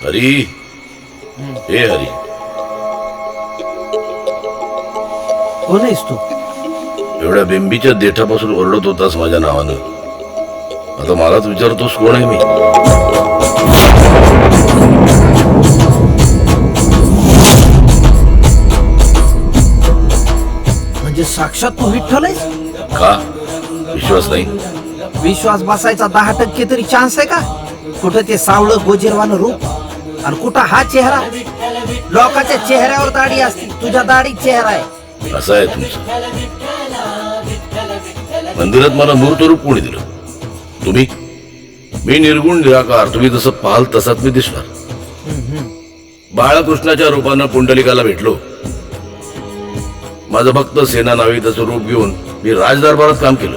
हरी, हे हरी, कोण आहेस तू? एवढ्या बिंबीच्या देठापासून ओरडत होतास माझ्या नावानं. आता मलाच विचारतोस कोण आहे मी? म्हणजे साक्षात तू विठ्ठल आहेस? का विश्वास नाही? विश्वास बसायचा 10% तरी चान्स आहे का? कुठं ते सावळं गोजीरवानं रूप आणि कुठं हा चेहरा. लोकांच्या चेहऱ्यावर दाढी असते, तुझ्या दाढीत चेहरा आहे. असं आहे तुमचं. मंदिरात मला मूर्त रूप कोणी दिलं? तुम्ही. मी निर्गुण निराकार, तुम्ही जसं पाहाल तसाच मी दिसणार. बाळकृष्णाच्या रूपानं पुंडलिकाला भेटलो. माझं भक्त सेना नावी त्याचं रूप घेऊन मी राजदरबारात काम केलं.